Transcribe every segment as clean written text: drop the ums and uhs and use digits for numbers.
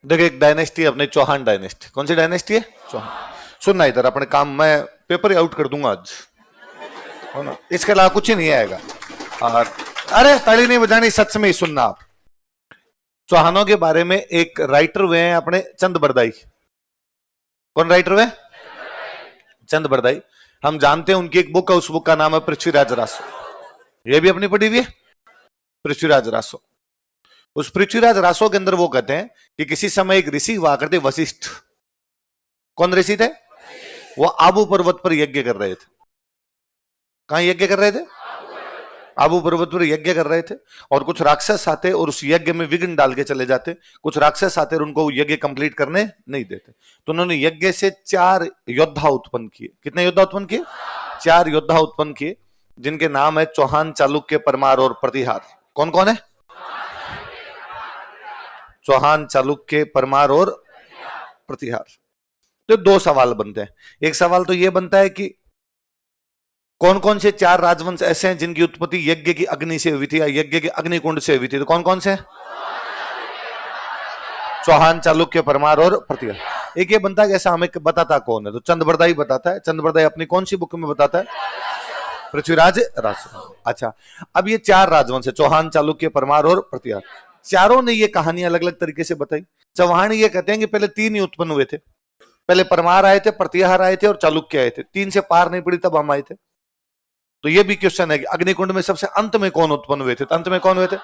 देखिए एक डायनेस्टी है अपने, चौहान डायनेस्टी। कौन सी डायनेस्टी है? चौहान। सुनना इधर, अपने काम मैं पेपर ही आउट कर दूंगा आज, है ना, इसके अलावा कुछ ही नहीं आएगा। और अरे ताली नहीं बजानी, सच में ही सुनना आप। चौहानों के बारे में एक राइटर हुए हैं अपने चंद बरदाई। कौन राइटर हुए? चंद बरदाई। हम जानते हैं उनकी एक बुक है, उस बुक का नाम है पृथ्वीराज रासो। ये भी अपनी पढ़ी हुई है, पृथ्वीराज रासो। उस पृथ्वीराज रासो के अंदर वो कहते हैं कि किसी समय एक ऋषि हुआ करते वशिष्ठ। कौन ऋषि थे? वो आबू पर्वत पर यज्ञ कर रहे थे। कहां यज्ञ कर रहे थे? आबू पर्वत पर यज्ञ कर रहे थे। और कुछ राक्षस आते और उस यज्ञ में विघ्न डाल के चले जाते। कुछ राक्षस आते और उनको यज्ञ कंप्लीट करने नहीं देते। तो उन्होंने यज्ञ से 4 योद्धा उत्पन्न किए। कितने योद्धा उत्पन्न किए? 4 योद्धा उत्पन्न किए, जिनके नाम है चौहान, चालुक्य, परमार और प्रतिहार। कौन कौन है? चौहान, चालुक्य, परमार और प्रतिहार। तो 2 सवाल बनते हैं। एक सवाल तो यह बनता है कि कौन कौन से 4 राजवंश ऐसे हैं जिनकी उत्पत्ति यज्ञ की अग्नि से हुई थी या यज्ञ के अग्निकुंड से हुई थी? तो कौन कौन से? चौहान, चालुक्य, परमार और प्रतिहार। एक ये बनता है कि ऐसा हमें बताता कौन है? तो चंद बरदाई बताता है। चंद बरदाई अपनी कौन सी बुक में बताता है? पृथ्वीराज रासो। अच्छा, अब ये 4 राजवंश है, चौहान, चालुक्य, परमार और प्रतिहार। चारों ने ये कहानी अलग अलग तरीके से बताई। चौहान ये कहते हैं कि पहले 3 ही उत्पन्न हुए थे। पहले परमार आए थे, प्रतिहार आए थे और चालुक्य आए थे। 3 से पार नहीं पड़ी तब हम आए थे। तो ये भी क्वेश्चन है कि अग्निकुंड में सबसे अंत में कौन उत्पन्न हुए थे? तो अंत में कौन हुए थे?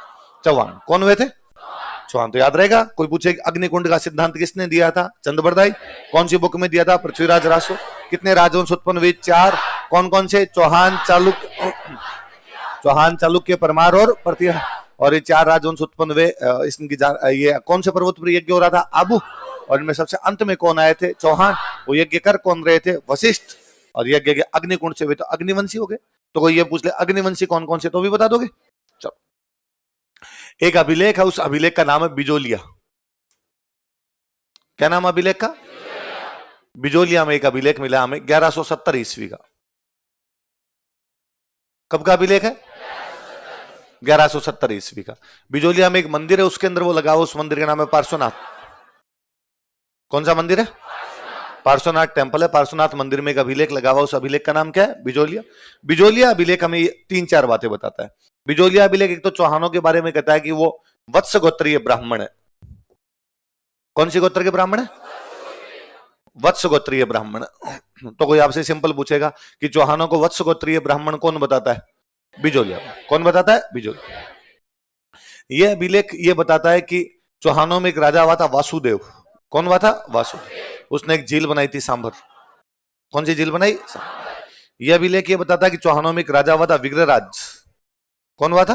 चौहान। कौन हुए थे? चौहान। तो याद रहेगा। कोई पूछे अग्निकुंड का सिद्धांत किसने दिया था? चंद बरदाई। कौन सी बुक में दिया था? पृथ्वीराज रासो। कितने राजवंश उत्पन्न हुए? 4। कौन कौन से? चौहान, चालुक्य, परमार और प्रतिहार। और ये 4 राजवंश उत्पन्न हुए। इनकी ये कौन से पर्वत पर यज्ञ हो रहा था? आबू। और इनमें सबसे अंत में कौन आए थे? चौहान। वो यज्ञ कर कौन रहे थे? वशिष्ठ। और यज्ञ के अग्निकुंड से हुए तो अग्निवंशी हो गए। तो कोई ये पूछ ले अग्निवंशी कौन कौन से, तो भी बता दोगे? चलो, एक अभिलेख है, उस अभिलेख का नाम है बिजोलिया। क्या नाम है अभिलेख का? बिजोलिया में एक अभिलेख मिला हमें 1170 ईस्वी का। कब का अभिलेख है? 1170 ईस्वी का। बिजोलिया में एक मंदिर है, उसके अंदर वो लगा हुआ, उस मंदिर का नाम है पार्श्वनाथ। कौन सा मंदिर है? पार्श्वनाथ टेम्पल है। पार्श्वनाथ मंदिर में एक अभिलेख लगा हुआ, उस अभिलेख का नाम क्या है? बिजोलिया। बिजोलिया अभिलेख हमें 3-4 बातें बताता है। बिजोलिया अभिलेख एक तो चौहानों के बारे में कहता है कि वो वत्स गोत्रीय ब्राह्मण है। कौन सी गोत्र के ब्राह्मण है? वत्स गोत्रीय ब्राह्मण। तो कोई आपसे सिंपल पूछेगा कि चौहानों को वत्स गोत्रीय ब्राह्मण कौन बताता है? बिजोलिया। कौन बताता है? बिजोलिया। यह अभिलेख ये बताता है कि चौहानों में एक राजा हुआ था वासुदेव। कौन हुआ था? वासुदेव। उसने एक झील बनाई थी, सांभर। कौन सी झील बनाई? यह अभिलेख ये बताता है कि चौहानों में एक राजा हुआ था विग्रहराज। कौन हुआ था?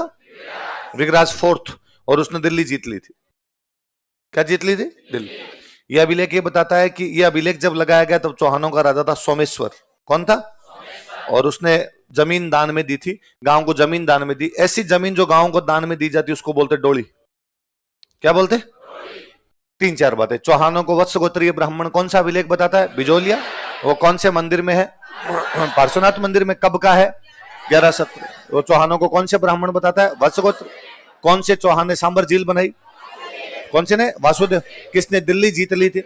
विग्रहराज 4th। और उसने दिल्ली जीत ली थी। क्या जीत ली थी? दिल्ली। यह अभिलेख ये बताता है कि यह अभिलेख जब लगाया गया तब चौहानों का राजा था सोमेश्वर। कौन था? और उसने जमीन दान में दी थी, गांव को जमीन दान में दी। ऐसी जमीन जो गांव को दान में दी जाती उसको बोलते डोली। क्या बोलते? 3-4 बातें। चौहानों को वत्स गोत्रीय ब्राह्मण कौन सा अभिलेख बताता है? बिजोलिया। वो कौन से मंदिर में है? पार्श्वनाथ मंदिर में। कब का है? 1170। वो चौहानों को कौन से ब्राह्मण बताता है? वत्स गोत्र। कौन से चौहान ने सांबर झील बनाई? कौन से ने? वासुदेव। किसने दिल्ली जीत ली थी?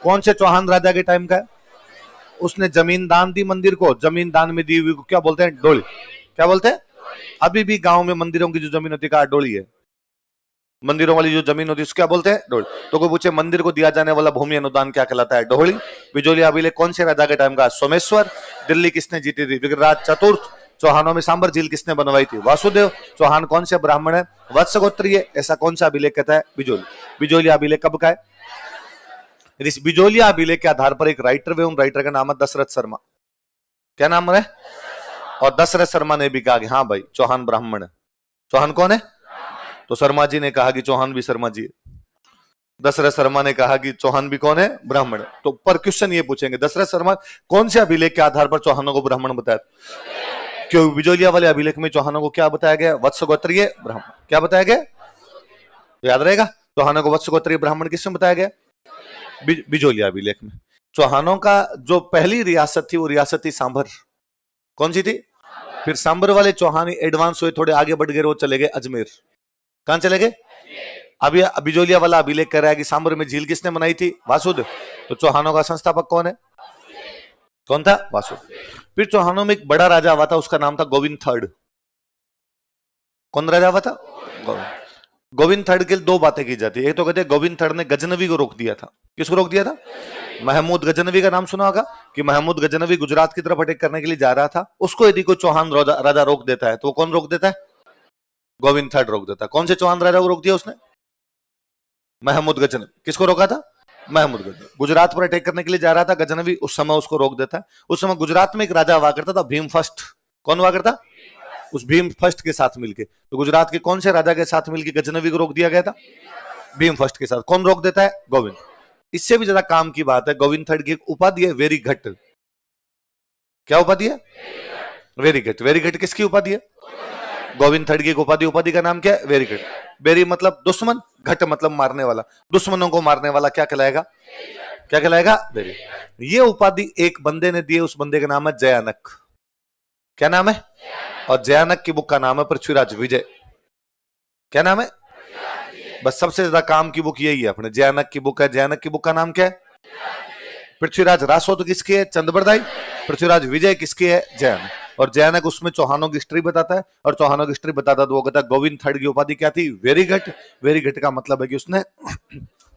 कौन से चौहान राजा के टाइम का है? उसने जमीन दान दी मंदिर को। जमीन दान में दी हुई को क्या बोलते हैं? डोली। क्या बोलते हैं? अभी भी गांव में मंदिरों की जो जमीन होती है डोली है। मंदिरों वाली जो जमीन होती है उसको क्या बोलते हैं? डोली। तो कोई पूछे मंदिर को दिया जाने वाला भूमि अनुदान क्या कहलाता है? डोली। बिजोलिया अभिलेख कौन से राजा के टाइम का? सोमेश्वर। दिल्ली किसने जीती थी? विग्रहराज 4th। चौहानों में सांबर झील किसने बनवाई थी? वासुदेव। चौहान कौन से ब्राह्मण है? वत्स गोत्रीय। ऐसा कौन सा अभिलेख कहता है? बिजोलिया। बिजोलिया अभिलेख कब का है? इस बिजोलिया अभिलेख के आधार पर एक राइटर हुए, उन राइटर का नाम है दशरथ शर्मा। क्या नाम है? और दशरथ शर्मा ने भी कहा कि हाँ भाई चौहान ब्राह्मण है। चौहान कौन है? तो शर्मा जी ने कहा कि चौहान भी शर्मा जी है। दशरथ शर्मा ने कहा कि चौहान भी कौन है? ब्राह्मण है। तो पर क्वेश्चन ये पूछेंगे दशरथ शर्मा कौन से अभिलेख के आधार पर चौहानों को ब्राह्मण बताया? क्यों बिजोलिया वाले अभिलेख में चौहानों को क्या बताया गया? वत्स गोत्रीय ब्राह्मण। क्या बताया गया? तो याद रहेगा। चौहानों को वत्स गोत्रीय ब्राह्मण किसमें बताया गया? बिजोलिया अभिलेख में। चौहानों का जो पहली रियासत थी वो रियासत थी सांभर। कौन सी थी? फिर सांभर वाले चौहान एडवांस हुए, थोड़े आगे बढ़ गए, वो चले गए अजमेर। कहां चले गए? अभी बिजोलिया वाला अभिलेख कर रहा है कि सांबर में झील किसने बनाई थी? वासुदेव। तो चौहानों का संस्थापक कौन है? कौन था? वासुदेव। फिर चौहानों में एक बड़ा राजा हुआ था, उसका नाम था गोविंद थर्ड। कौन राजा हुआ था? गोविंद थर्ड के दो बातें की जाती है। एक तो कहते हैं गोविंद थर्ड ने गजनवी को रोक दिया था। किसको रोक दिया था? महमूद गजनवी का नाम सुना होगा कि महमूद गजनवी गुजरात की तरफ अटैक करने के लिए जा रहा था। उसको यदि कोई चौहान राजा रोक देता है तो वो कौन रोक देता है? गोविंद थर्ड रोक देता है। कौन से चौहान राजा को रोक दिया उसने? महमूद गजनवी। किसको रोका था? महमूद गजनवी। गुजरात पर अटैक करने के लिए जा रहा था गजनवी, उस समय उसको रोक देता है। उस समय गुजरात में एक राजा हुआ करता था भीम फर्स्ट। कौन हुआ करता? उस भीम फर्स्ट के साथ मिलके। तो गुजरात के कौन से राजा के साथ मिलके गजनवी को रोक दिया गया था? भीम फर्स्ट के साथ। कौन रोक देता है? गोविंद। इससे भी ज्यादा काम की बात है, गोविंद थर्ड की एक उपाधि है वेरी घट। क्या उपाधि है? वेरी घट। वेरी घट किसकी उपाधि है? गोविंद थर्ड की एक उपाधि। उपाधि का नाम क्या है? वेरी घट। वेरी मतलब दुश्मन, घट मतलब मारने वाला। दुश्मनों को मारने वाला क्या कहलाएगा? क्या कहलाएगा? वेरी। ये उपाधि एक बंदे ने दी है, उस बंदे का नाम है जयानक। क्या नाम है? और जयानक की बुक का नाम है पृथ्वीराज विजय। क्या नाम है? बस सबसे ज्यादा काम की बुक यही है अपने, जयानक की बुक है। जयानक की बुक का नाम क्या है? पृथ्वीराज रासो तो किसकी है? चंद्रबरदाई। पृथ्वीराज विजय किसकी है? जयानक। और जयानक उसमें चौहानों की हिस्ट्री बताता है, और चौहानों की हिस्ट्री बताता है तो वो कहता है गोविंद थर्ड की उपाधि क्या थी? वेरी घट। वेरी घट का मतलब है कि उसने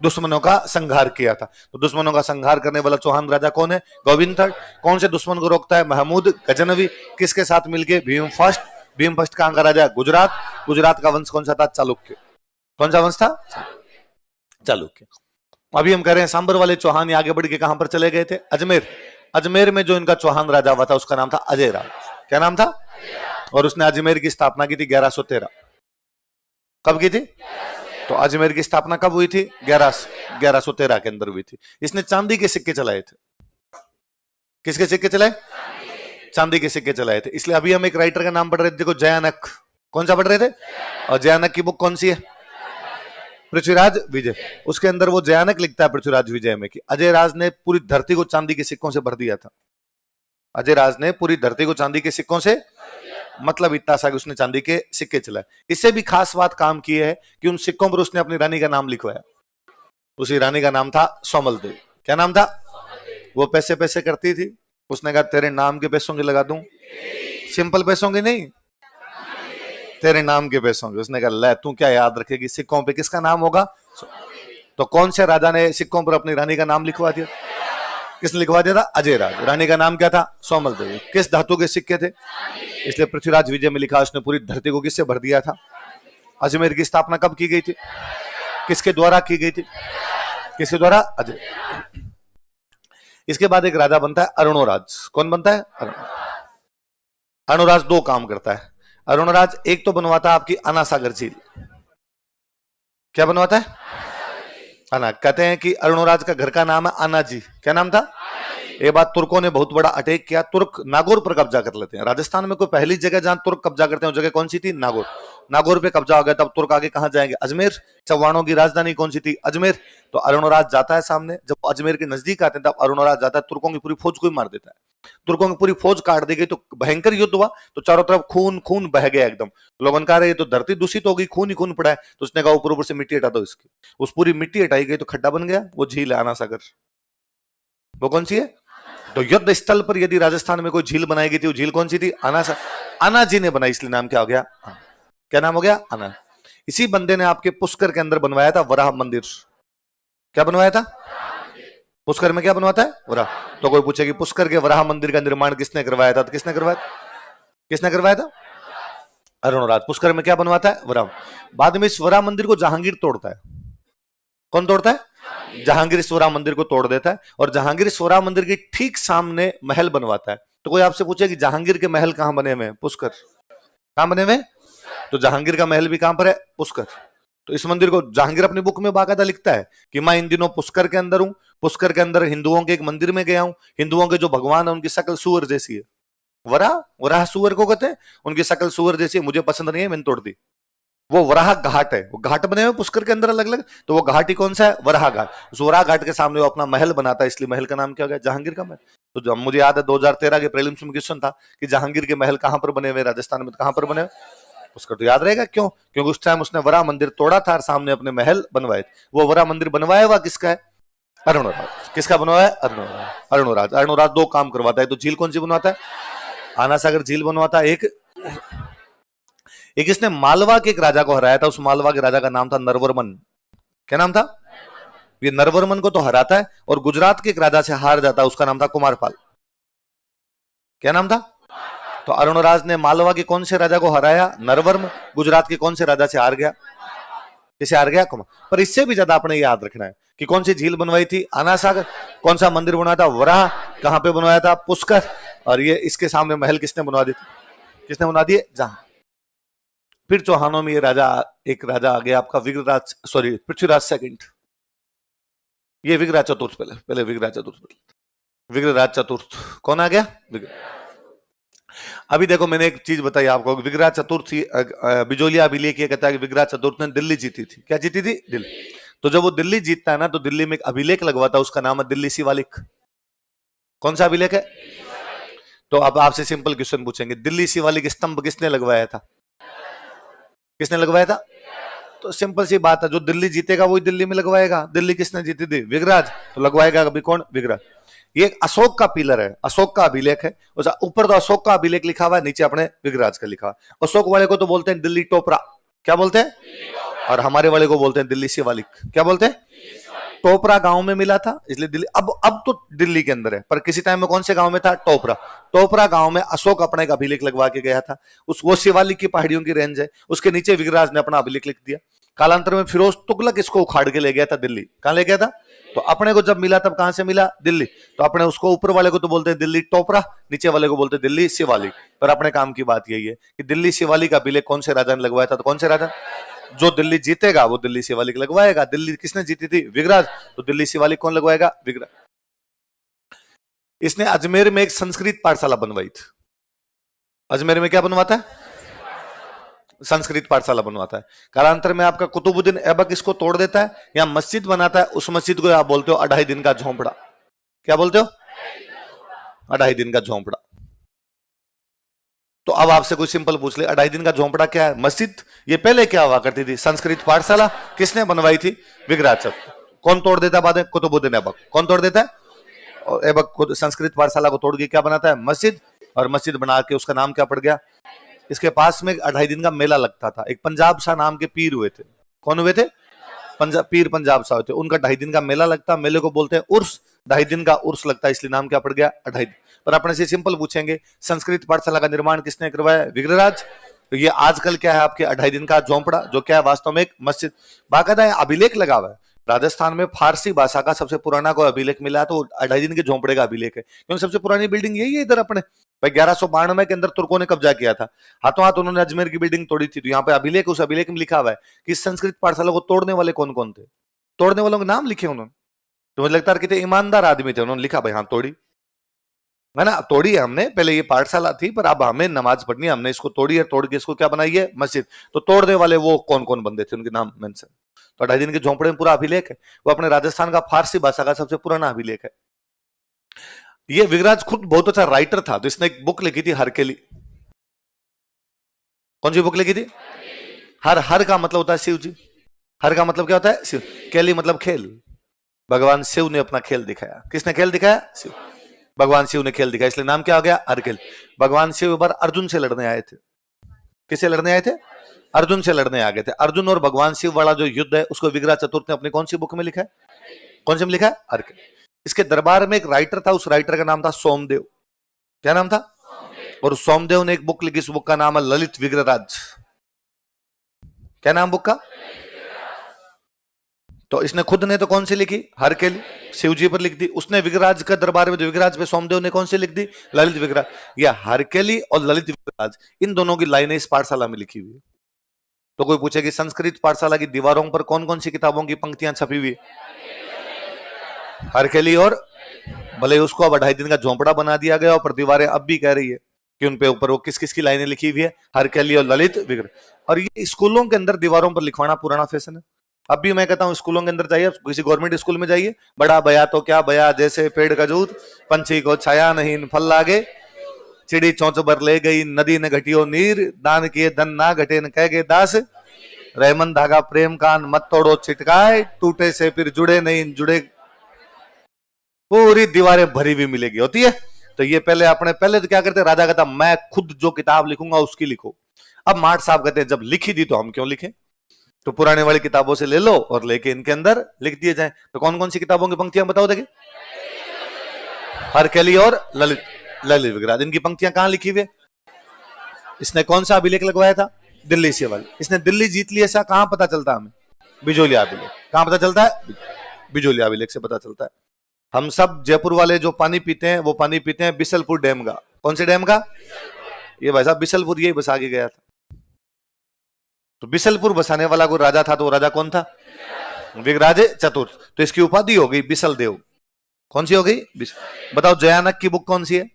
दुश्मनों का संहार किया था। तो दुश्मनों का संहार करने वाला चौहान राजा कौन है? गोविंद थर्ड। कौन से दुश्मन को रोकता है? महमूद गजनवी। किसके साथ मिलके? भीम फर्स्ट। भीम फर्स्ट कहां का राजा? गुजरात। गुजरात का वंश कौन सा था? चालुक्य। कौन सा वंश था? चालुक्य। अभी हम कह रहे हैं सांबर वाले चौहान ये आगे बढ़ के कहां पर चले गए थे? अजमेर। अजमेर में जो इनका चौहान राजा हुआ था उसका नाम था अजय राज। क्या नाम था? और उसने अजमेर की स्थापना की थी 1113। कब की थी? तो अजमेर की स्थापना कब हुई थी? 1113 के अंदर हुई थी। इसने चांदी के सिक्के चलाए थे। किसके सिक्के चलाए? चांदी के सिक्के चलाए थे। इसलिए अभी हम एक राइटर का नाम पढ़ रहे थे, देखो जयानक। कौन सा पढ़ रहे थे? और जयानक की बुक कौन सी है? पृथ्वीराज विजय। उसके अंदर वो जयानक लिखता है पृथ्वीराज विजय में कि अजय राज ने पूरी धरती को चांदी के सिक्कों से भर दिया था। अजय राज ने पूरी धरती को चांदी के सिक्कों से, मतलब इतना सा कि उसने चांदी के सिक्के चलाए। इससे भी खास बात काम की है कि उन सिक्कों पर उसने अपनी रानी का नाम लिखवाया। उसी रानी का नाम था सोमल देवी। क्या नाम था? वो पैसे पैसे करती थी, उसने कहा तेरे नाम के पैसों की लगा दूं। सिंपल पैसों की नहीं, तेरे नाम के पैसों की। उसने कहा ले तू क्या याद रखेगी, सिक्कों पे किसका नाम होगा? तो कौन से राजा ने सिक्कों पर अपनी रानी का नाम लिखवा दिया? किसने लिखवा दिया था? अजय राज। रानी का नाम क्या था? सोमल देवी। किस धातु के सिक्के थे? इसलिए पृथ्वीराज विजय में लिखा उसने पूरी धरती को किससे भर दिया था? अजमेर की स्थापना कब की गई थी? किसके द्वारा की गई थी? किसके द्वारा? अजय। इसके बाद एक राजा बनता है अरुणोराज। कौन बनता है? अरुणोराज दो काम करता है। अरुणराज एक तो बनवाता आपकी अना सागर झील। क्या बनवाता है? अना। कहते हैं कि अरुणराज का घर का नाम है आना जी। क्या नाम था? ये बात तुर्कों ने बहुत बड़ा अटैक किया, तुर्क नागौर पर कब्जा कर लेते हैं। राजस्थान में कोई पहली जगह जहां तुर्क कब्जा करते हैं वो जगह कौन सी थी? नागौर। नागौर पे कब्जा हो गया, तब तुर्क आगे कहां जाएंगे? अजमेर। चौहानों की राजधानी कौन सी थी? अजमेर। तो अरुणराज जाता है सामने, जब अजमेर के नजदीक आते हैं तब अरुणराज जाता है, तुर्कों की पूरी फौज को ही मार देता है। तुर्कों की पूरी फौज काट दी गई, तो भयंकर युद्ध हुआ। तो चारों तरफ खून खून बह गया एकदम। लोगन कह रहे ये तो धरती दूषित हो गई, खून ही खून पड़ा है। तो उसने कहा ऊपर ऊपर से मिट्टी हटा दो इसकी। उस पूरी मिट्टी हटाई गई तो खड्डा बन गया, वो झील है आना सागर। वो कौन सी है? तो युद्ध स्थल पर यदि राजस्थान में कोई झील बनाई गई थी, वो झील कौन सी थी? आना सागर। आना जी ने बनाई, इसलिए नाम क्या हो गया? क्या नाम हो गया? आना। इसी बंदे ने आपके पुष्कर के अंदर बनवाया था वराह मंदिर। क्या बनवाया था? पुष्कर में क्या बनवाता है? वराह। तो कोई पूछे कि पुष्कर के वराह मंदिर का निर्माण किसने करवाया था? तो किसने करवाया? किसने करवाया था? अरुणराज। पुष्कर में क्या बनवाता है? वराह। बाद में इस वराह मंदिर को जहांगीर तोड़ता है। कौन तोड़ता है? जहांगीर इस वराह मंदिर को तोड़ देता है, और जहांगीर इस वराह मंदिर के ठीक सामने महल बनवाता है। तो कोई आपसे पूछे कि जहांगीर के महल कहां बने हुए हैं? पुष्कर। कहां बने हुए? तो जहांगीर का महल भी कहां पर है? पुष्कर। तो इस मंदिर को जहांगीर अपनी बुक में बाकायदा लिखता है कि मैं इन दिनों पुष्कर के अंदर हूं, पुष्कर के अंदर हिंदुओं के एक मंदिर में गया हूं, हिंदुओं के जो भगवान है उनकी शकल सुअर जैसी है। वराह, वराह सुअर को कहते हैं, उनकी शकल सुअर जैसी है, मुझे पसंद नहीं है, मैंने तोड़ दी। वो वराह घाट है, वो घाट बने हुए पुष्कर के अंदर अलग अलग, तो वो घाट ही कौन सा है? वराह घाट। उस वराह घाट के सामने वो अपना महल बनाता है, इसलिए महल का नाम क्या हो गया? जहांगीर का महल। तो जब मुझे याद है 2013 के प्रीलिम्स में क्वेश्चन था कि जहांगीर के महल कहां पर बने हुए? राजस्थान में। कहां पर बने हुए? पुष्कर तो याद रहेगा, क्यों? क्योंकि उस टाइम उसने वरा मंदिर तोड़ा था और सामने अपने महल बनवाए थे। वो वरा मंदिर बनवाया हुआ किसका है? अरुणराज। किसका बनवाया है? अरुणराज। अरुणराज दो काम करवाता है, तो झील कौन सी बनवाता है? आना सागर झील बनवाता है। एक इसने मालवा के एक राजा को हराया था, उस मालवा के राजा का नाम था नरवर्मन। क्या नाम था? ये नरवर्मन को तो हराता है और गुजरात के एक राजा से हार जाता है, उसका नाम था कुमारपाल। क्या नाम था? तो अरुणराज ने मालवा के कौन से राजा को हराया? नरवर्म। गुजरात के कौन से राजा से हार गया? किसे हार गया? कुमार। पर इससे भी ज्यादा आपने याद रखना है कि कौन सी झील बनवाई थी? आना सागर। कौन सा मंदिर बनवाया था? वराह। कहां पे बनवाया था? पुष्कर। और ये इसके सामने महल किसने बनवा दिए? किसने बना दिए? जहां। फिर चौहानों में ये राजा, एक राजा आ गया आपका विग्रराज, सॉरी पृथ्वीराज सेकंड। ये विग्रराज चतुर्थ, पहले विग्रराज चतुर्थ। विग्रराज चतुर्थ कौन आ गया? अभी देखो मैंने एक चीज बताई आपको, विग्रराज चतुर्थ बिजोलिया अभिलेख ये कहता है कि विग्रराज चतुर्थ ने दिल्ली जीती थी। क्या जीती थी? दिल्ली। तो जब वो दिल्ली जीतता है ना, तो दिल्ली में एक अभिलेख लगवाता है, उसका नाम है दिल्ली शिवालिक। कौन सा अभिलेख है? तो अब आपसे सिंपल क्वेश्चन पूछेंगे, दिल्ली शिवालिक स्तंभ किसने लगवाया था? किसने लगवाया था? तो सिंपल सी बात है, जो दिल्ली जीतेगा वही दिल्ली में लगवाएगा। दिल्ली किसने जीती थी? विग्रराज। तो लगवाएगा कभी कौन? विग्रराज। ये अशोक का पिलर है, अशोक का अभिलेख है। ऊपर तो अशोक का अभिलेख लिखा हुआ है, नीचे अपने विग्रराज का लिखा हुआ है। अशोक वाले को तो बोलते हैं दिल्ली टोपरा। क्या बोलते हैं? और हमारे वाले को बोलते हैं दिल्ली शिवालिक। क्या बोलते हैं? टोपरा गांव में मिला था इसलिए दिल्ली। अब तो दिल्ली के अंदर है, पर किसी टाइम में कौन से गांव में था? टोपरा। टोपरा गांव में अशोक अपना एक अभिलेख लगवा के गया था। वो शिवालिक की पहाड़ियों की रेंज है, उसके नीचे विग्रराज ने अपना अभिलेख लिख दिया। कालांतर में फिरोज तुगलक इसको उखाड़ के ले गया था दिल्ली। कहां ले गया था? तो अपने को जब मिला तब कहां से मिला? दिल्ली। तो अपने उसको ऊपर वाले को तो बोलते हैं दिल्ली टोपरा, नीचे वाले को बोलते हैं दिल्ली शिवालिक। पर अपने काम की बात यही है कि दिल्ली शिवालिक का अभिलेख कौन से राजा ने लगवाया था? तो कौन से राजा? जो दिल्ली जीतेगा वो दिल्ली शिवालिक लगवाएगा। दिल्ली किसने जीती थी? विग्रराज। तो दिल्ली शिवालिक कौन लगवाएगा? विग्रराज। इसने अजमेर में एक संस्कृत पाठशाला बनवाई थी। अजमेर में क्या बनवाता है? संस्कृत पाठशाला बनवाता है। कालांतर में आपका कुतुबुद्दीन ऐबक इसको तोड़ देता है, या मस्जिद बनाता है। उस मस्जिद को आप बोलते हो 2.5 दिन का झोंपड़ा। क्या बोलते हो? 2.5 दिन का झोंपड़ा। तो अब आपसे कोई सिंपल पूछ ले, 2.5 दिन का झोंपड़ा क्या है? मस्जिद। ये पहले क्या हुआ करती थी? संस्कृत पाठशाला। किसने बनवाई थी? विग्रराज। कौन तोड़ देता है बाद में? कुतुबुद्दीन ऐबक। कौन तोड़ देता है? और ऐबक को संस्कृत पाठशाला को तोड़ के क्या बनाता है? मस्जिद। और मस्जिद बना के उसका नाम क्या पड़ गया? इसके पास में 2.5 दिन का मेला लगता था। एक पंजाब शाह नाम के पीर हुए थे। कौन हुए थे? पीर पंजाब शाह हुए थे। उनका 2.5 दिन का मेला लगता, मेले को बोलते हैं उर्स। 2.5 दिन का उर्स लगता है, इसलिए नाम क्या पड़ गया? 2.5 दिन। पर अपने से सिंपल पूछेंगे, संस्कृत पाठशाला का निर्माण किसने करवाया? विग्रराज। तो ये आजकल क्या है आपके? 2.5 दिन का झोंपड़ा, जो क्या है वास्तव में? एक मस्जिद। बाकायदा अभिलेख लगा हुआ है। राजस्थान में फारसी भाषा का सबसे पुराना कोई अभिलेख मिला है तो 2.5 दिन के झोंपड़े का अभिलेख है, क्योंकि सबसे पुरानी बिल्डिंग यही है इधर अपने। भाई 1192 के अंदर तुर्कों ने कब्जा किया था, हाथों हाथ उन्होंने अजमेर की बिल्डिंग तोड़ी थी। तो यहाँ पे अभिलेख, उस अभिलेख में लिखा हुआ है कि संस्कृत पाठशाला को तोड़ने वाले कौन कौन थे। तोड़ने वालों के नाम लिखे उन्होंने। तो मुझे लगता है कि ईमानदार आदमी थे, उन्होंने लिखा भाई हाँ तोड़ी है ना, तोड़ी है हमने। पहले ये पाठशाला थी पर अब हमें नमाज पढ़नी है, हमने इसको तोड़ी है, तोड़ के इसको क्या बनाई है? मस्जिद। तो तोड़ने वाले वो कौन कौन बंदे थे, उनके नाम मेंशन। तो 2.5 दिन के झोंपड़े में पूरा अभिलेख है। वो अपने राजस्थान का फारसी भाषा का सबसे पुराना अभिलेख है। ये विग्रराज खुद बहुत अच्छा राइटर था, तो इसने एक बुक लिखी थी हरकेली। कौन सी बुक लिखी थी? हर का मतलब होता है शिव जी। हर का मतलब क्या होता है? शिव। केली मतलब खेल। भगवान शिव ने अपना खेल दिखाया। किसने खेल दिखाया? शिव। भगवान शिव ने खेल दिखाया, इसलिए नाम क्या हो गया? हरकेल। भगवान शिव एक बार अर्जुन से लड़ने आए थे। किससे लड़ने आए थे? अर्जुन से लड़ने आ गए थे। अर्जुन और भगवान शिव वाला जो युद्ध है उसको विग्रह चतुर्थ ने अपनी कौन सी बुक में लिखा है? कौन सी में लिखा है? हरकेल। इसके दरबार में एक राइटर था, उस राइटर का नाम था सोमदेव। क्या नाम था? और सोमदेव ने एक बुक लिखी, उस बुक का नाम है ललित विग्रहराज। क्या नाम बुक का? तो इसने खुद ने तो कौन सी लिखी? हरकेली। शिव जी पर लिख दी। उसने विग्रहराज का दरबार में, विग्रहराज पे सोमदेव ने कौन सी लिख दी? ललित विग्रह। या हरकेली और ललित विग्रहराज, इन दोनों की लाइनें इस पाठशाला में लिखी हुई है। तो कोई पूछे कि संस्कृत पाठशाला की दीवारों पर कौन कौन सी किताबों की पंक्तियां छपी हुई? हरकेली और, भले उसको अब 2.5 दिन का झोंपड़ा बना दिया गया, और दीवारें अब भी कह रही है कि उन पे ऊपर वो किस किस की लाइनें लिखी हुई है? हरकेली और ललित विग्रह। और ये स्कूलों के अंदर दीवारों पर लिखवाना पुराना फैशन है। अब भी मैं कहता हूं स्कूलों के अंदर जाइए, किसी गवर्नमेंट स्कूल में जाइए, बड़ा बया तो क्या बया, जैसे पेड़ का जूत, पंछी को छाया नहीं फल लागे, चिड़ी चौंच बर ले गई नदी न घटियो नीर, दान किए धन ना घटे न कह गए दास, रहमन धागा प्रेम कान मत तोड़ो छिटकाए, टूटे से फिर जुड़े नहीं जुड़े, पूरी दीवारें भरी हुई मिलेगी होती है। तो ये पहले तो क्या करते, राजा कहता मैं खुद जो किताब लिखूंगा उसकी लिखो। अब मार्ट साहब कहते हैं जब लिखी दी तो हम क्यों लिखें, तो पुराने वाली किताबों से ले लो और लेके इनके अंदर लिख दिए जाए। तो कौन कौन सी किताबों की पंक्तियां बताओ देखिए, हरकेली और ललित विग्रह। इनकी पंक्तियां कहां लिखी हुई? इसने कौन सा अभिलेख लगवाया था? दिल्ली से वाली। इसने दिल्ली जीत ली ऐसा कहां पता चलता हमें? बिजोलिया अभिलेख। कहां पता चलता है? बिजोलिया अभिलेख से पता चलता है। हम सब जयपुर वाले जो पानी पीते हैं वो पानी पीते हैं बिसलपुर डैम का। कौन से डैम का? ये भाई साहब बिसलपुर यही बसा के गया था। तो बिसलपुर बसाने वाला कोई राजा था, तो वो राजा कौन था? विग्राज चतुर्थ। तो इसकी उपाधि हो गई बिसल देव। कौन सी हो गई? बताओ जयानक की बुक कौन सी है?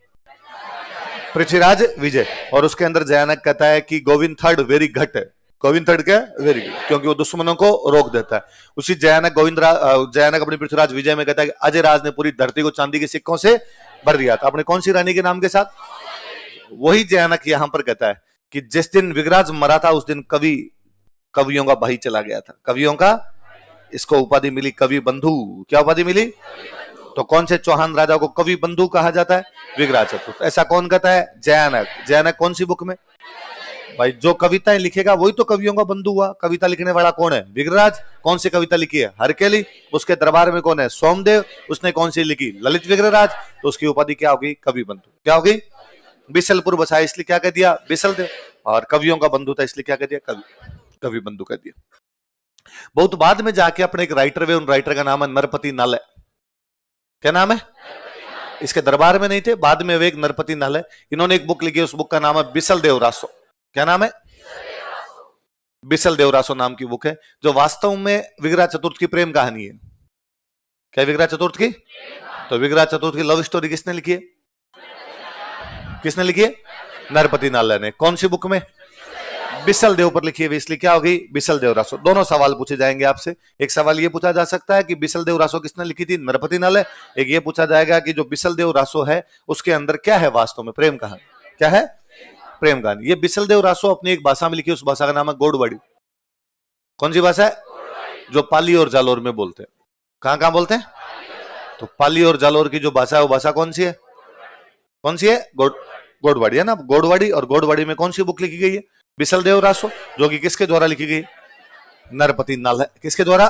पृथ्वीराज विजय। और उसके अंदर जयानक कहता है कि गोविंद थर्ड वेरी घट है। गोविंद थर्ड क्या? वेरी गुड, क्योंकि वो दुश्मनों को रोक देता है। उसी जयानक अपनी पृथ्वीराज विजय में कहता है कि अजय राज ने पूरी धरती को चांदी के सिक्कों से भर दिया था। अपने कौन सी रानी के नाम के साथ? वही जयानक यहां पर कहता है कि जिस दिन विग्राज मरा था उस दिन कवियों का भाई चला गया था। कवियों का, इसको उपाधि मिली कवि बंधु। क्या उपाधि मिली? तो कौन से चौहान राजा को कवि बंधु कहा जाता है? विग्राज चतुर्थ। ऐसा कौन कहता है? जयानक। जयानक कौन सी बुक में? भाई जो कविताएं लिखेगा वही तो कवियों का बंधु हुआ। कविता लिखने वाला कौन है? विग्रहराज। कौन सी कविता लिखी है? हरकेली। उसके दरबार में कौन है? सोमदेव। उसने कौन सी लिखी? ललित विग्रहराज। तो उसकी उपाधि क्या होगी? कवि बंधु। क्या होगी? बिसलपुर बसाया इसलिए क्या कह दिया? बिसलदेव। और कवियों का बंधु था इसलिए क्या कह दिया? कवि बंधु कह दिया। बहुत बाद में जाके अपने एक राइटर हुए, उन राइटर का नाम है नरपति नालय। क्या नाम है? इसके दरबार में नहीं थे, बाद में वे एक नरपति नालय, इन्होंने एक बुक लिखी, उस बुक का नाम है बिसल देव रासो। क्या नाम है? बिसल देव रासो नाम की बुक है, जो वास्तव में विग्रह चतुर्थ की प्रेम कहानी है। क्या विग्रह चतुर्थ की? तो विग्रह चतुर्थ की लव स्टोरी किसने लिखी है? किसने लिखी है? नरपति नालय ने। कौन सी बुक में? बिसल देव पर लिखी है, इसलिए क्या होगी? बिसल देव रासो। दोनों सवाल पूछे जाएंगे आपसे। एक सवाल ये पूछा जा सकता है कि बिसल देव रासो किसने लिखी थी? नरपति नालय। एक ये पूछा जाएगा कि जो बिसल देव रासो है उसके अंदर क्या है वास्तव में? प्रेम कहानी। क्या है? प्रेम कहानी। ये बिसल देव रासो अपनी एक भाषा में लिखी, उस भाषा का नाम है गोडवाड़ी। कौन सी भाषा है? जो पाली और जालोर में बोलते हैं। कहां कहां बोलते हैं? तो पाली और जालोर की जो भाषा है वो भाषा कौन सी है? कौन सी है? गोडवाड़ी है ना। गोडवाड़ी, और गोडवाड़ी में कौन सी बुक लिखी गई है? बिसल देव रासो, जो कि किसके द्वारा लिखी गई? नरपति नालय। किसके द्वारा?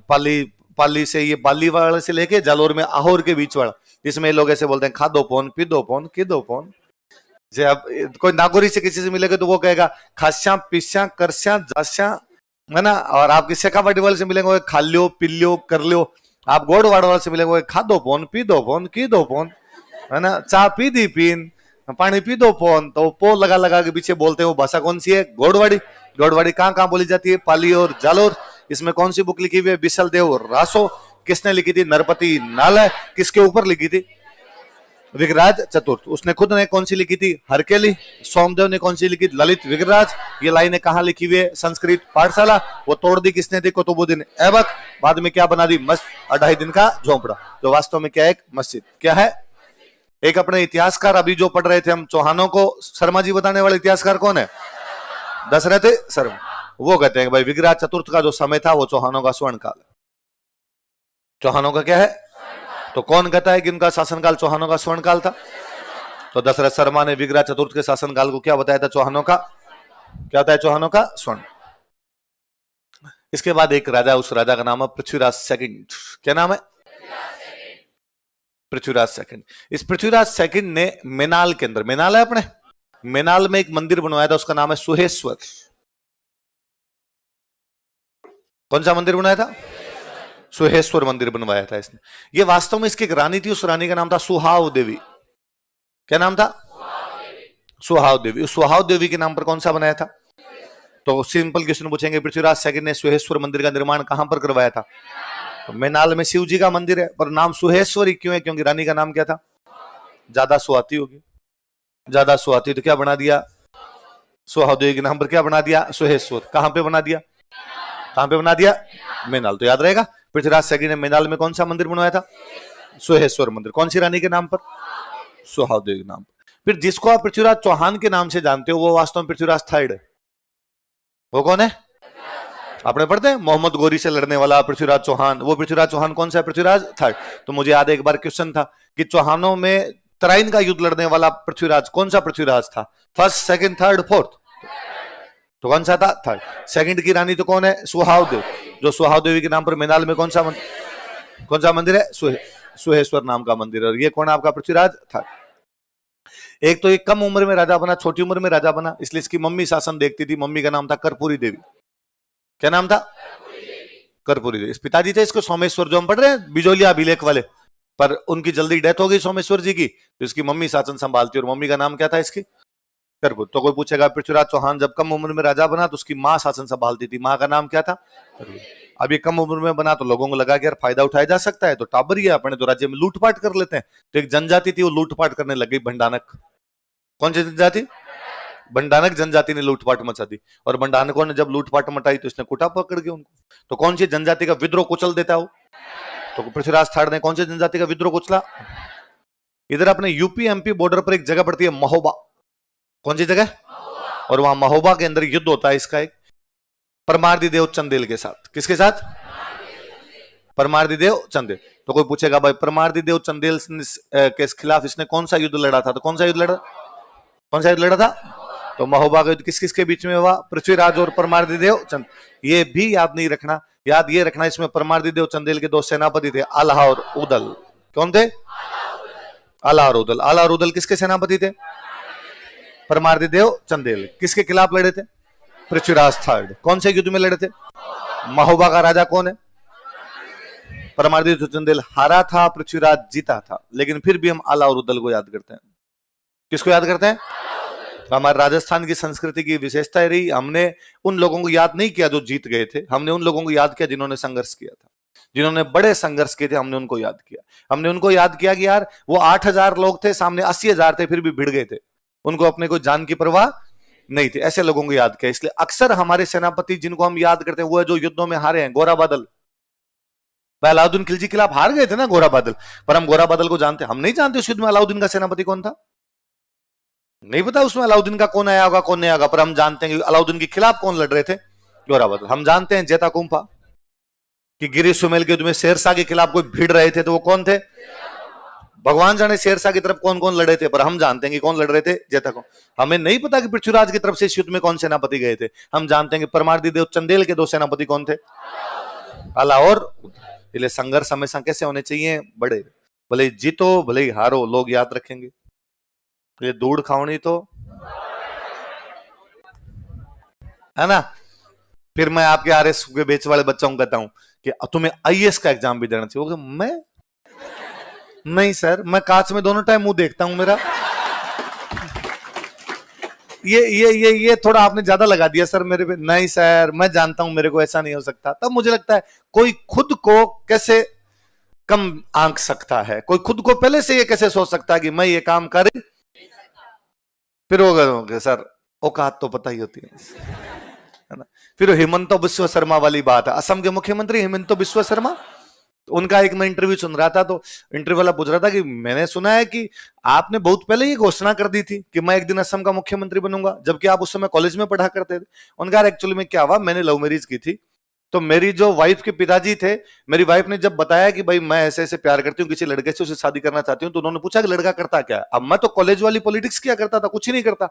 पाली से, ये पाली वाले से लेके जालोर में आहोर के बीच वाला, जिसमें लोग ऐसे बोलते हैं खादो पोन, पीदो पोन, किदो पोन। जे अब कोई नागौरी से किसी से मिलेगा तो वो कहेगा खास्या, पिस्या, करस्या, जास्या, है ना। और आप किसी शेखावाटी वाले से मिलेंगे खा लियो, पी लियो, कर लियो। आप गोडवाड़ वाले से मिलेंगे खादो पोन, पीदो पोन, किदो पोन, है ना। चा पी दी पीन, पानी पी दो पोन। तो पो लगा लगा के पीछे बोलते हैं। वो भाषा कौन सी है? गोडवाड़ी। गोडवाड़ी कहां कहां बोली जाती है? पाली और जालोर। इसमें कौन सी बुक लिखी हुई है? बिसल देव रासो। किसने लिखी थी? नरपति नालय। किसके ऊपर लिखी थी? विग्रहराज चतुर्थ। उसने खुद ने कौन सी लिखी थी? हरकेली। सोमदेव ने कौन सी लिखी? ललित विग्रहराज। ये लाइनें कहां लिखी हुई है? संस्कृत पाठशाला। वो तोड़ दी किसने थी? कुतुबुद्दीन ऐबक। बाद में क्या बना दी? मस्जिद, 2.5 दिन का झोंपड़ा, जो वास्तव में क्या है? एक मस्जिद। क्या है? एक अपने इतिहासकार अभी जो पढ़ रहे थे हम, चौहानों को शर्मा जी बताने वाले इतिहासकार कौन है? दशरथ शर्मा। वो कहते हैं भाई विग्रह चतुर्थ का जो समय था वो चौहानों का स्वर्ण काल है। चौहानों का क्या है? तो कौन कहता है कि इनका शासनकाल चौहानों का स्वर्ण काल था? तो दशरथ शर्मा ने विग्रह चतुर्थ के शासनकाल को क्या बताया था? चौहानों का क्या होता है? चौहानों का स्वर्ण। इसके बाद एक राजा, उस राजा का नाम है पृथ्वीराज सेकंड। क्या नाम है? पृथ्वीराज सेकंड। इस पृथ्वीराज सेकंड ने मेनाल के अंदर, मेनाल है अपने, मेनाल में एक मंदिर बनवाया था, उसका नाम है सुहेश्वर। कौन सा मंदिर बनाया था? सुहेश्वर मंदिर बनवाया था इसने। ये वास्तव में इसकी एक रानी थी, उस रानी का नाम था सुहाव देवी। क्या नाम था? सुहाव देवी। उस सुहाव देवी के नाम पर कौन सा बनाया था? तो सिंपल क्वेश्चन पूछेंगे, पृथ्वीराज सेकंड ने सुहेश्वर मंदिर का निर्माण कहां पर करवाया था? तो मेनाल में शिव जी का मंदिर है, पर नाम सुहेश्वरी क्यों है? क्योंकि रानी का नाम क्या था? ज्यादा सुहाती होगी। ज्यादा सुहाती तो क्या बना दिया? सुहाव देवी के नाम पर क्या बना दिया? सुहेश्वर। कहां पे बना दिया? कहां पे बना दिया? मेनाल। तो याद रहेगा, पृथ्वीराज सेकंड ने मेनाल में कौन सा मंदिर बनवाया था? सुहेश्वर मंदिर। कौन सी रानी के नाम पर? सुहाव देवी के नाम पर। फिर जिसको आप पृथ्वीराज चौहान के नाम से जानते हो वो वास्तव में पृथ्वीराज थर्ड है। वो कौन है? आपने पढ़ते हैं मोहम्मद गोरी से लड़ने वाला पृथ्वीराज चौहान, वो पृथ्वीराज चौहान कौन सा है? पृथ्वीराज थर्ड। तो मुझे याद है एक बार क्वेश्चन था कि चौहानों में तराइन का युद्ध लड़ने वाला पृथ्वीराज कौन सा पृथ्वीराज था? First, second, third, fourth? तो कौन सा था? थर्ड। सेकंड की रानी तो कौन है? सुहाव देव, जो सुहाव देवी के नाम पर मेनाल में कौन सा मंदिर है? सुहेश्वर नाम का मंदिर है। और ये कौन है आपका? पृथ्वीराज थर्ड। एक तो एक कम उम्र में राजा बना, छोटी उम्र में राजा बना, इसलिए इसकी मम्मी शासन देखती थी। मम्मी का नाम था कर्पूरी देवी। क्या नाम था? कर्पूरी देवी। इस पिताजी थे इसको सोमेश्वर, जो हम पढ़ रहे हैं बिजोलिया अभिलेख वाले, पर उनकी जल्दी डेथ हो गई सोमेश्वर जी की, तो इसकी मम्मी शासन संभालती। और मम्मी का नाम क्या था इसकी? कर्पूर। तो कोई पूछेगा पृथ्वीराज चौहान जब कम उम्र में राजा बना तो उसकी माँ शासन संभालती थी, माँ का नाम क्या था? अब ये कम उम्र में बना तो लोगों को लगा कि यार फायदा उठाया जा सकता है, तो टाबर ही है, अपने तो राज्य में लूटपाट कर लेते हैं। तो एक जनजाति थी वो लूटपाट करने लग गई, भंडानक। कौन सी जनजाति? भंडानक जनजाति ने लूटपाट मचा दी। और भंडानकों ने जब लूटपाट मचाई तो इसने कुटा पकड़ के उनको। तो कौन सी जनजाति का विद्रोह कुचल देता हो? तो पृथ्वीराज थर्ड ने कौन सी जनजाति का विद्रोह कुचला? इधर अपने यूपी एमपी बॉर्डर पर एक जगह पड़ती है महोबा। कौन सी जगह? और वहां महोबा के अंदर युद्ध होता है इसका एक परमार्दी देव चंदेल के साथ। किसके साथ? परमार्दी देव चंदेल। तो कोई पूछेगा भाई परमार्दी देव चंदेल के खिलाफ इसने कौन सा युद्ध लड़ा था? तो कौन सा युद्ध लड़ा? कौन सा युद्ध लड़ा था? तो महोबा का युद्ध किस किस के बीच में हुआ? पृथ्वीराज और परमार्दी देव चंद। ये भी याद नहीं रखना, याद ये रखना इसमें परमार्दी देव चंदेल के दो सेनापति थे, आल्हा और उदल। कौन थे? आल्हा और उदल। आल्हा और उदल किसके सेनापति थे? परमार्दी देव चंदेल। किसके खिलाफ लड़े थे? पृथ्वीराज थर्ड। कौन से युद्ध में लड़े थे? महोबा का राजा कौन है? परमार्दी देव चंदेल हारा था, पृथ्वीराज जीता था। लेकिन फिर भी हम आल्हा और उदल को याद करते हैं। किसको याद करते हैं? हमारे राजस्थान की संस्कृति की विशेषता रही, हमने उन लोगों को याद नहीं किया जो जीत गए थे, हमने उन लोगों को याद किया जिन्होंने संघर्ष किया था, जिन्होंने बड़े संघर्ष किए थे, हमने उनको याद किया। हमने उनको याद किया कि यार वो 8,000 लोग थे, सामने 80,000 थे, फिर भी भिड़ गए थे, उनको अपने को जान की परवाह नहीं थी, ऐसे लोगों को याद किया। इसलिए अक्सर हमारे सेनापति जिनको हम याद करते हैं वो है जो युद्धों में हारे हैं। गोरा बादल, अलाउद्दीन खिलजी के खिलाफ हार गए थे ना गोरा बादल, पर हम गोरा बादल को जानते, हम नहीं जानते उस युद्ध में अलाउद्दीन का सेनापति कौन था, नहीं पता उसमें अलाउद्दीन का कौन आया होगा कौन नहीं आया, पर हम जानते हैं कि अलाउद्दीन के खिलाफ कौन लड़ रहे थे? गोरा बादल। हम जानते हैं जेता कुंफा कि गिरी सुमेल के युद्ध में शेरशाह के खिलाफ कोई भिड़ रहे थे, तो वो कौन थे? भगवान जाने शेरशाह की तरफ कौन कौन लड़े थे, पर हम जानते हैं कि कौन लड़ रहे थे? जेता कुंफा। हमें नहीं पता कि पृथ्वीराज की तरफ से इस युद्ध में कौन सेनापति गए थे। हम जानते हैं कि परमार्दी देव चंदेल के दो सेनापति कौन थे? आल्हा और। इसलिए संघर्ष हमेशा कैसे होने चाहिए? बड़े, भले जीतो भले हारो, लोग याद रखेंगे। ये दूध खावनी तो है ना। फिर मैं आपके आरएस के बेच वाले बच्चों को कहता हूं कि तुम्हें आईएएस का एग्जाम भी देना चाहिए। मैं नहीं सर, मैं कांच में दोनों टाइम मुंह देखता हूं मेरा। ये थोड़ा आपने ज्यादा लगा दिया सर मेरे पे। नहीं सर, मैं जानता हूं मेरे को ऐसा नहीं हो सकता। तब मुझे लगता है कोई खुद को कैसे कम आंक सकता है, कोई खुद को पहले से ये कैसे सोच सकता है कि मैं ये काम कर, फिर होगा सर औकात तो पता ही होती है ना। फिर हिमंतो बिस्वा शर्मा वाली बात है, असम के मुख्यमंत्री हिमंतो बिस्वा शर्मा, तो उनका एक मैं इंटरव्यू सुन रहा था, तो इंटरव्यू वाला पूछ रहा था कि मैंने सुना है कि आपने बहुत पहले ये घोषणा कर दी थी कि मैं एक दिन असम का मुख्यमंत्री बनूंगा, जबकि आप उस समय कॉलेज में पढ़ा करते थे। उनका एक्चुअली में क्या हुआ, मैंने लव मैरिज की थी, तो मेरी जो वाइफ के पिताजी थे, मेरी वाइफ ने जब बताया कि भाई मैं ऐसे ऐसे प्यार करती हूँ किसी लड़के से, उसे शादी करना चाहती हूँ, तो उन्होंने पूछा कि लड़का करता क्या है। अब मैं तो कॉलेज वाली पॉलिटिक्स क्या करता था, कुछ ही नहीं करता।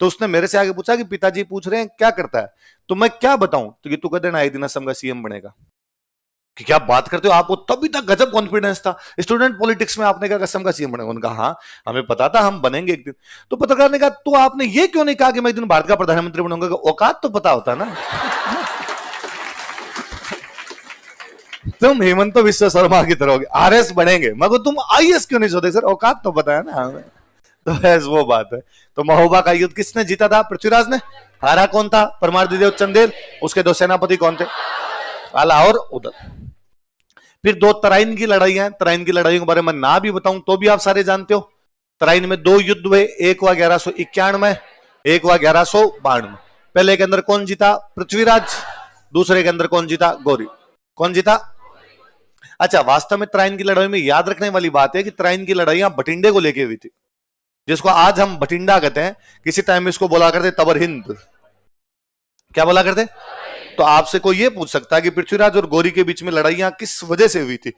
तो उसने मेरे से आगे पूछा कि पिताजी पूछ रहे हैं क्या करता है, तो मैं क्या बताऊं, तो कि तू कह देना एक दिन असम का सीएम बनेगा। कि क्या बात करते हो आप? तभी तक गजब कॉन्फिडेंस था, स्टूडेंट पॉलिटिक्स में आपने कहा असम का सीएम बनेगा। उनका हाँ हमें पता था हम बनेंगे एक दिन। तो पत्रकार ने कहा तो आपने ये क्यों नहीं कहा कि मैं एक दिन भारत का प्रधानमंत्री बनूंगा? औकात तो पता होता ना। तुम हेमंत बिस्वा शर्मा की तरह होगे, आरएस बनेंगे, मगर तुम आईएएस क्यों नहीं सोते? सर औकात तो पता है ना हमें। तो ऐस वो बात है। तो महोबा का युद्ध किसने जीता था? पृथ्वीराज ने। हारा कौन था? परमार्दी देव चंदेल। उसके दो सेनापति कौन थे? आल्हा और उदल। फिर दो तराइन की लड़ाइयां, तराइन की लड़ाइयों के बारे में ना भी बताऊं तो भी आप सारे जानते हो। तराइन में दो युद्ध हुए, एक हुआ 1191, एक हुआ 1192। पहले के अंदर कौन जीता? पृथ्वीराज। दूसरे के अंदर कौन जीता? गौरी। कौन जीता? अच्छा, वास्तव में तराइन की लड़ाई में याद रखने वाली बात है कि तराइन की लड़ाइयां बठिंडे को लेके हुई थी। जिसको आज हम बठिंडा कहते हैं, किसी टाइम में इसको बोला करते तबर हिंद। क्या बोला करते? तो आपसे कोई ये पूछ सकता है कि पृथ्वीराज और गौरी के बीच में लड़ाइयां किस वजह से हुई थी?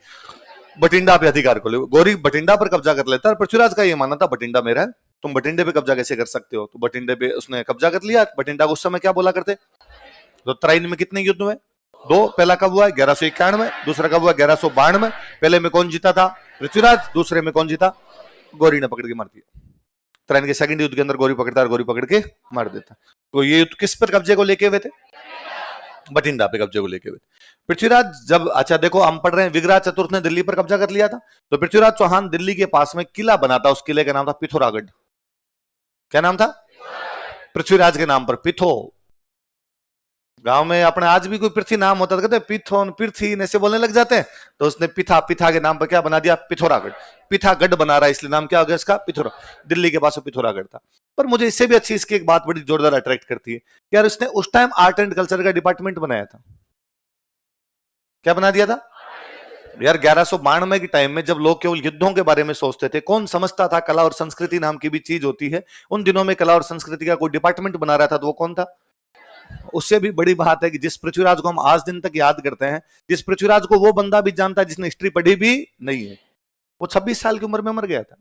बठिंडा पे अधिकार को ले, गौरी बठिंडा पर कब्जा कर लेता है, पृथ्वीराज का ये मानना था बठिंडा मेरा है, तुम बठिंडे पे कब्जा कैसे कर सकते हो? तो बठिंडे पे उसने कब्जा कर लिया। बठिंडा को उस समय क्या बोला करते? तो तराइन में कितने युद्ध हुए? 2। पहला कब हुआ? 1191। दूसरा कब हुआ? 1192। पहले में कौन जीता था? पृथ्वीराज। दूसरे में कौन जीता? गौरी ने पकड़ के मार दिया। तराइन के सेकंड युद्ध के अंदर गौरी पकड़ता और गौरी पकड़ के मार देता। तो ये युद्ध किस पर कब्जे को लेके हुए थे? बठिंडा पे कब्जे को लेके हुए। पृथ्वीराज जब, अच्छा देखो हम पढ़ रहे हैं, विग्रह चतुर्थ ने दिल्ली पर कब्जा कर लिया था। तो पृथ्वीराज चौहान दिल्ली के पास में किला बना था, उस किले का नाम था पिथौरागढ़। क्या नाम था? पृथ्वीराज के नाम पर पिथो। गांव में अपने आज भी कोई पृथ्वी नाम होता था, कहते पिथोन पृथ्वी ऐसे बोलने लग जाते हैं। तो उसने पिथा के नाम पर क्या बना दिया? पिथौरागढ़। पिथागढ़ बना रहा है, इसलिए नाम क्या हो गया इसका? पिथौरा। दिल्ली के पास पिथौरागढ़ था। पर मुझे इससे भी अच्छी इसकी एक बात बड़ी जोरदार अट्रैक्ट करती है, यार उसने उस टाइम आर्ट एंड कल्चर का डिपार्टमेंट बनाया था। क्या बना दिया था यार? 1192 के टाइम में जब लोग केवल युद्धों के बारे में सोचते थे, कौन समझता था कला और संस्कृति नाम की भी चीज होती है? उन दिनों में कला और संस्कृति का कोई डिपार्टमेंट बना रहा था, तो वो कौन था? उससे भी बड़ी बात है कि जिस पृथ्वीराज को हम आज दिन तक याद करते हैं, जिस पृथ्वीराज को वो बंदा भी जानता है जिसने हिस्ट्री पढ़ी भी नहीं है, वो 26 साल की उम्र में मर गया था।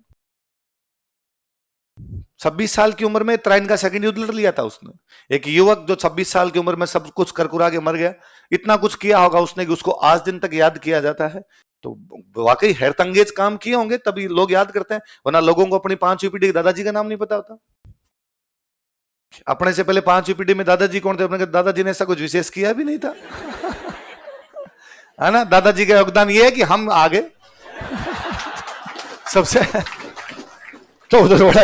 26 साल की उम्र में तराइन का सेकंड युद्ध लड़ लिया था उसने। एक युवक जो 26 साल की उम्र में सब कुछ करकुरा के मर गया, इतना कुछ किया होगा उसने कि उसको आज दिन तक याद किया जाता है। तो वाकई हैरतअंगेज काम किए होंगे तभी लोग याद करते हैं, वरना लोगों को अपनी 5वीं पीढ़ी के दादाजी का नाम नहीं पता होता। अपने से पहले 5वीं पीढ़ी में दादाजी कौन थे? अपने दादाजी ने ऐसा कुछ विशेष किया भी नहीं था। है ना? दादाजी का योगदान ये है कि हम आगे सबसे तो उधर बड़ा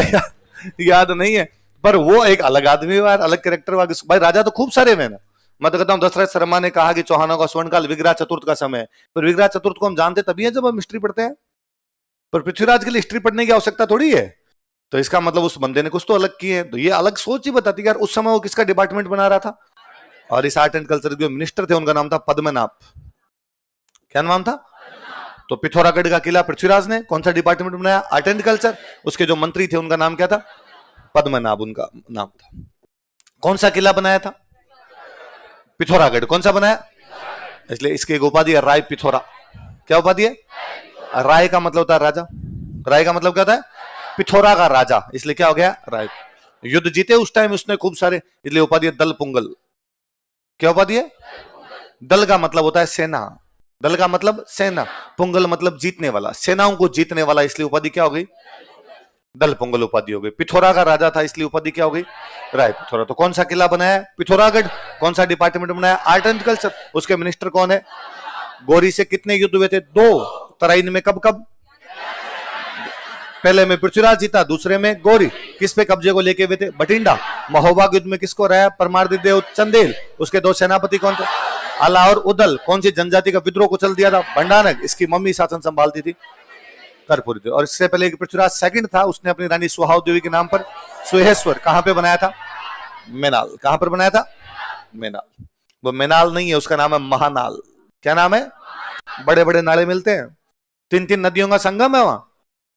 याद नहीं है, पर वो एक अलग आदमी है, अलग कैरेक्टर वाले भाई। राजा तो खूब सारे में ना, मैं तो कहता हूं दशरथ शर्मा ने कहा कि चौहानों का स्वर्णकाल विग्रह चतुर्थ का समय है, पर विग्रह चतुर्थ को हम जानते तभी है जब हम हिस्ट्री पढ़ते हैं। पर पृथ्वीराज के लिए हिस्ट्री पढ़ने की आवश्यकता थोड़ी है। तो इसका मतलब उस बंदे ने कुछ तो अलग किए। तो ये अलग सोच ही बताती है यार उस समय वो किसका डिपार्टमेंट बना रहा था। और इस आर्ट एंड कल्चर के मिनिस्टर थे, उनका नाम था पद्मनाभ। क्या नाम था? तो पिथौरागढ़ का किला पृथ्वीराज ने कौन सा डिपार्टमेंट बनाया? Art and culture. उसके जो मंत्री थे उनका नाम क्या था? पद्मनाभ उनका नाम था। कौन सा किला बनाया था? पिथौरागढ़। कौन सा बनाया? इसलिए इसकी एक उपाधि है राय पिथौरा। क्या उपाधि है? राय का मतलब होता है राजा। राय का मतलब क्या होता है? पिथौरा का राजा, इसलिए क्या हो गया? राय। युद्ध जीते उस टाइम उसने खूब सारे, इसलिए उपाधि है दल पुंगल। क्या उपाधि है? दल का मतलब होता है सेना, दल का मतलब सेना, पुंगल मतलब जीतने वाला, सेनाओं को जीतने वाला, इसलिए उपाधि क्या हो गई? दल पुंगल उपाधि हो गई। पिथौरा का राजा था इसलिए उपाधि क्या हो गई? राय पिथौरा। तो कौन सा किला बनाया? पिथौरागढ़। कौन सा डिपार्टमेंट बनाया? Art and culture. उसके मिनिस्टर कौन है? गौरी से कितने युद्ध हुए थे? 2। तराइन में कब कब? पहले में पृथ्वीराज जीता, दूसरे में गौरी। किस पे कब्जे को लेके हुए थे? बठिंडा। महोबा युद्ध में किसको रहा? परमार्दी देव चंदेल। उसके 2 सेनापति कौन थे? आला और उदल। कौन सी जनजाति का विद्रोह को चल दिया था? भंडारक। इसकी मम्मी शासन संभालती थी, कर्पूरी देवी। और इससे पहले पृथ्वीराज सेकंड था, उसने अपनी रानी सुहाव देवी के नाम पर सुहेश्वर कहां पे बनाया था? मेनाल। कहां पर बनाया था? मेनाल। वो मेनाल नहीं है, उसका नाम है महानाल। क्या नाम है? बड़े बड़े नाले मिलते हैं, 3-3 नदियों का संगम है वहां,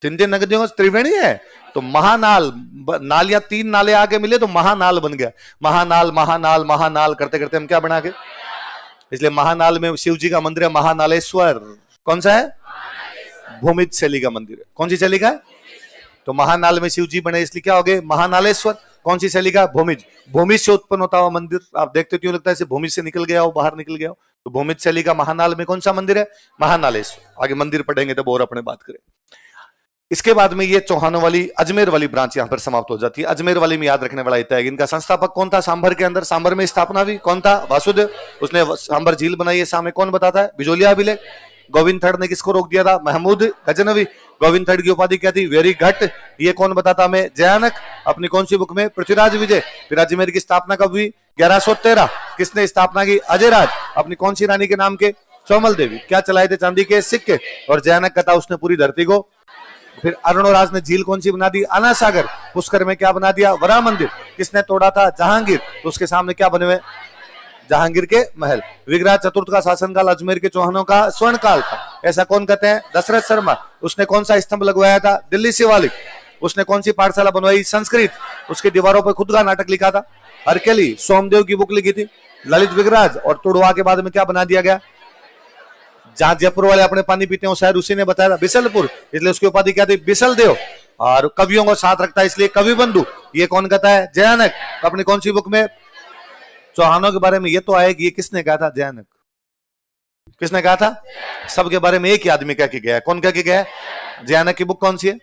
3-3 नदियों का त्रिवेणी है। तो महानाल, नालियां 3 नाले आके मिले तो महानाल बन गया। महानाल महानाल महानाल करते करते हम क्या बना के, इसलिए महानाल में शिव जी का मंदिर है महानालेश्वर। कौन सा है? भूमिज शैली का मंदिर है। कौन सी शैली का है? तो महानाल में शिव जी बने इसलिए क्या हो गए? महानालेश्वर। कौन सी शैली का? भूमिज। भूमिज से उत्पन्न होता हुआ मंदिर, आप देखते क्यों लगता है भूमिज से निकल गया हो, बाहर निकल गया हो। तो भूमिज शैली का महानाल में कौन सा मंदिर है? महानालेश्वर। आगे मंदिर पढ़ेंगे तब और अपने बात करें। इसके बाद में ये चौहानों वाली अजमेर वाली ब्रांच यहां पर समाप्त हो जाती है। अजमेर वाली में याद रखने वाला इतना है, इनका संस्थापक कौन था? सांभर के अंदर, सांभर में स्थापना भी कौन था? वासुदेव। उसने सांभर झील बनाई है, सामने कौन बताता है? बिजोलिया अभिलेख। गोविंद थर्ड ने किसको रोक दिया था? महमूद गजनवी। गोविंद थर्ड की उपाधि क्या थी? वेरी घट। ये कौन बताता हमें? जयानक। अपनी कौन सी बुक में? पृथ्वीराज विजय। फिर अजमेर की स्थापना कब हुई? 1113। किसने स्थापना की? अजयराज। अपनी कौन सी रानी के नाम के? चौमल देवी। क्या चलाए थे? चांदी के सिक्के। और जयानक कथा उसने पूरी धरती को। फिर अरुणोराज ने झील कौन सी बना दी? आना सागर। पुष्कर में क्या बना दिया? वरा मंदिर। किसने तोड़ा था? जहांगीर। तो उसके सामने क्या बने हुए? जहांगीर के महल। विग्रह चतुर्थ का शासनकाल अजमेर के चौहानों का स्वर्ण काल था, ऐसा कौन कहते हैं? दशरथ शर्मा। उसने कौन सा स्तंभ लगवाया था? दिल्ली शिवालिक। उसने कौन सी पाठशाला बनवाई? संस्कृत। उसकी दीवारों पर खुद का नाटक लिखा था। हरकेली सोमदेव की बुक लिखी थी। ललित विगराज और तुड़वा के बाद में क्या बना दिया गया? जहां जयपुर वाले अपने पानी पीते हैं शायद उसी ने बताया था, बिसलपुर, इसलिए उसकी उपाधि क्या थी? बिसल देव। और कवियों को साथ रखता है इसलिए कवि बंधु। ये कौन कहता है? जयानक। अपनी कौन सी बुक में? चौहानों के बारे में ये तो आया कि ये किसने कहा था? जयानक। किसने कहा था? सबके बारे में एक ही आदमी कह के गया है। कौन कह के गया है? जयानक की बुक कौन सी है?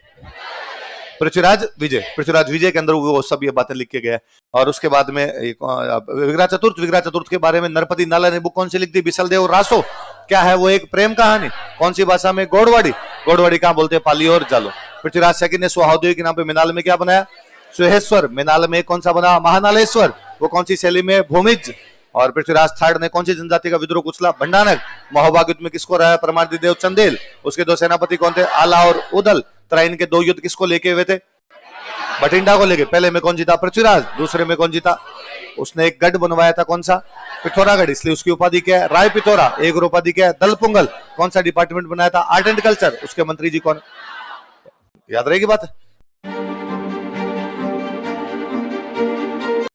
पृथ्वीराज विजय। पृथ्वीराज विजय के अंदर वो सब ये बातें लिख के गया है। और उसके बाद में विग्रह चतुर्थ। विग्रह चतुर्थ के बारे में नरपति नाला ने बुक कौन सी लिख दी? बिसलदेव रासो। क्या है वो? एक प्रेम कहानी। कौन सी भाषा में? गोड़वाड़ी। गोड़वाड़ी कहां बोलते हैं? पाली और जालो। पृथ्वीराज सेकंड ने सुहादेव के नाम पे मिनाल में क्या बनाया? सुहेश्वर। मिनाल में कौन सा बना? महानालेश्वर। वो कौन सी शैली में? भूमिज। और पृथ्वीराज थर्ड ने कौन सी जनजाति का विद्रोह कुचला? भंडानक। महोबा युद्ध में किसको रहा? परमादिदेव चंदेल। उसके दो सेनापति कौन थे? आला और उदल। त्राइन के दो युद्ध किसको लेके हुए थे? बठिंडा को लेके। पहले में कौन जीता? पृथ्वीराज। दूसरे में कौन जीता? उसने एक गढ़ बनवाया था, कौन सा? पिथौरागढ़, इसलिए उसकी उपाधि क्या है? राय पिथौरा। एक और उपाधि क्या है? दलपुंगल। कौन सा डिपार्टमेंट बनाया था? Art and culture. उसके मंत्री जी कौन? याद रहेगी बात?